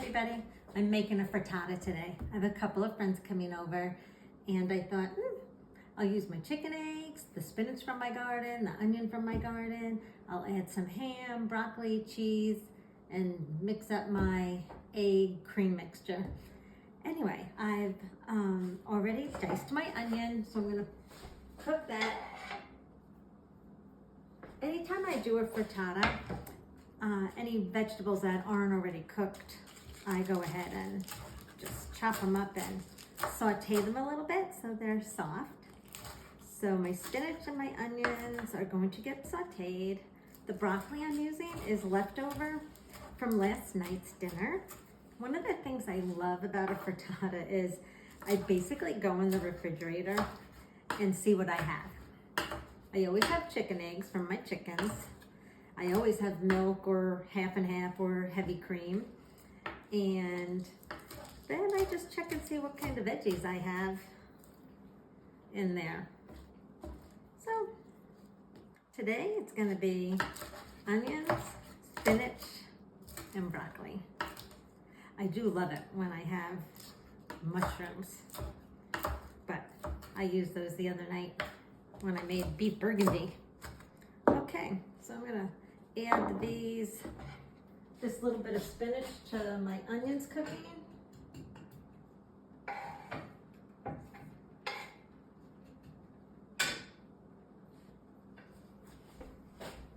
everybody. I'm making a frittata today. I have a couple of friends coming over and I thought, I'll use my chicken eggs, the spinach from my garden, the onion from my garden. I'll add some ham, broccoli, cheese, and mix up my egg cream mixture. Anyway, I've already diced my onion, so I'm gonna cook that. Anytime I do a frittata, any vegetables that aren't already cooked, I go ahead and just chop them up and saute them a little bit so they're soft. So my spinach and my onions are going to get sauteed. The broccoli I'm using is leftover from last night's dinner. One of the things I love about a frittata is I basically go in the refrigerator and see what I have. I always have chicken eggs from my chickens. I always have milk or half and half or heavy cream. And then I just check and see what kind of veggies I have in there. So today it's gonna be onions, spinach, and broccoli. I do love it when I have mushrooms, but I used those the other night when I made beef burgundy. Okay, so I'm gonna add this little bit of spinach to my onions cooking.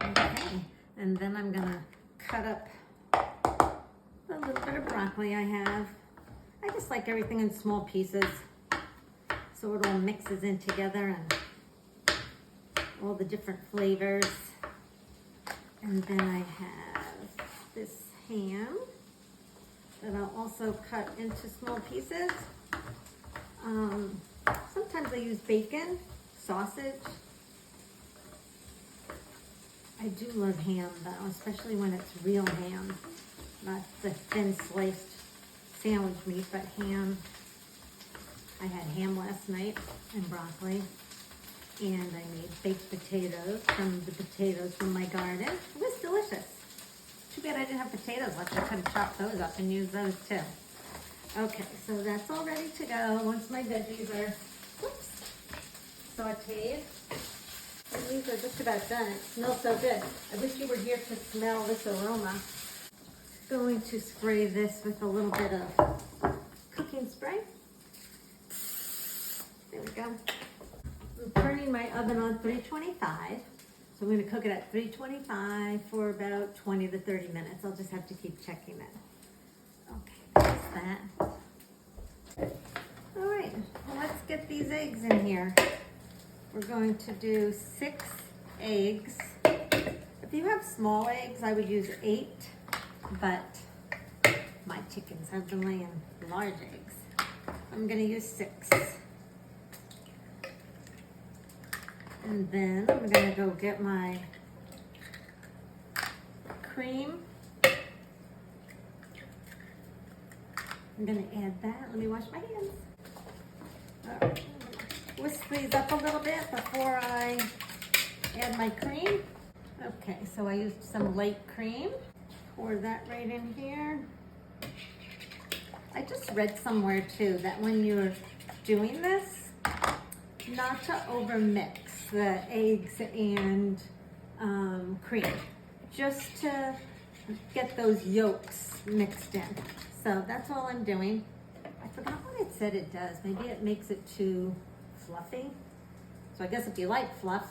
Okay, and then I'm gonna cut up a little bit of broccoli I have. I just like everything in small pieces so it all mixes in together and all the different flavors. And then I have this ham that I'll also cut into small pieces. Sometimes I use bacon, sausage. I do love ham though, especially when it's real ham, not the thin sliced sandwich meat, but ham. I had ham last night and broccoli. And I made baked potatoes from the potatoes from my garden. It was delicious. Too bad I didn't have potatoes left. I could have chopped those up and used those too. Okay, so that's all ready to go once my veggies are sauteed. And these are just about done. It smells so good. I wish you were here to smell this aroma. Going to spray this with a little bit of cooking spray. There we go. I'm turning my oven on 325. So I'm going to cook it at 325 for about 20 to 30 minutes. I'll just have to keep checking it. Okay, that's that. All right, well, let's get these eggs in here. We're going to do 6 eggs. If you have small eggs, I would use 8, but my chickens have been laying large eggs. I'm going to use 6. And then I'm gonna go get my cream. I'm gonna add that. Let me wash my hands. All right. Whisk these up a little bit before I add my cream. Okay, so I used some light cream. Pour that right in here. I just read somewhere too that when you're doing this, not to over mix the eggs and cream, just to get those yolks mixed in. So that's all I'm doing. I forgot what it said it does. Maybe it makes it too fluffy. So I guess if you like fluff,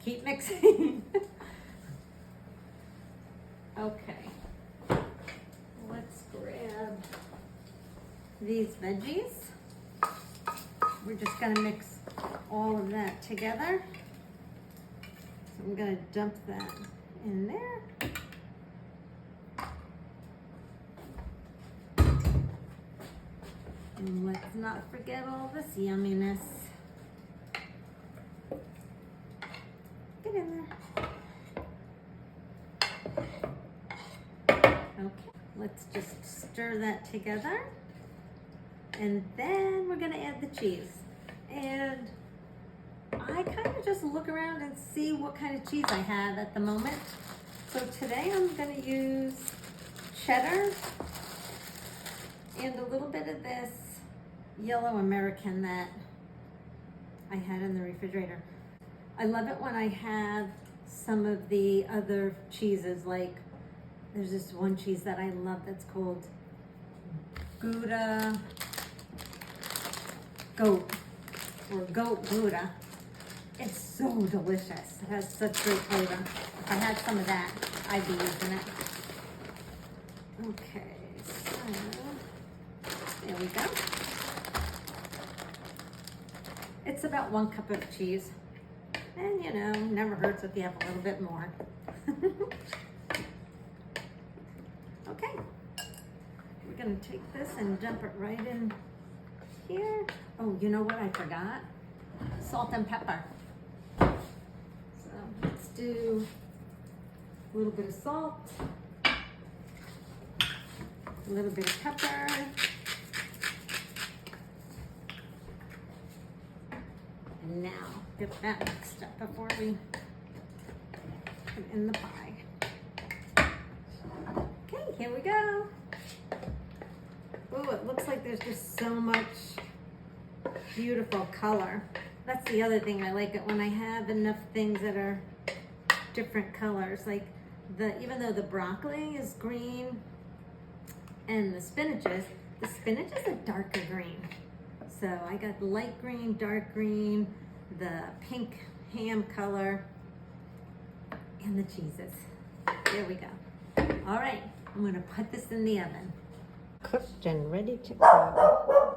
keep mixing. Okay, let's grab these veggies. We're just gonna mix all of that together. So I'm gonna dump that in there. And let's not forget all this yumminess. Get in there. Okay, let's just stir that together. And then we're gonna add the cheese. And I kind of just look around and see what kind of cheese I have at the moment. So today I'm gonna use cheddar And a little bit of this yellow American that I had in the refrigerator. I love it when I have some of the other cheeses, like there's this one cheese that I love that's called Gouda goat or goat Gouda. It's so delicious. It has such great flavor. If I had some of that, I'd be using it. Okay, so there we go. It's about 1 cup of cheese. And you know, never hurts if you have a little bit more. Okay, we're gonna take this and dump it right in here. Oh, you know what I forgot? Salt and pepper. So let's do a little bit of salt, a little bit of pepper, and now get that mixed up before we put it in the pie. Okay, here we go. Oh, it looks like there's just so much beautiful color. That's the other thing I like it when I have enough things that are different colors. Like even though the broccoli is green and the spinach is a darker green. So I got light green, dark green, the pink ham color, and the cheeses. There we go. All right, I'm gonna put this in the oven. Cooked and ready to go.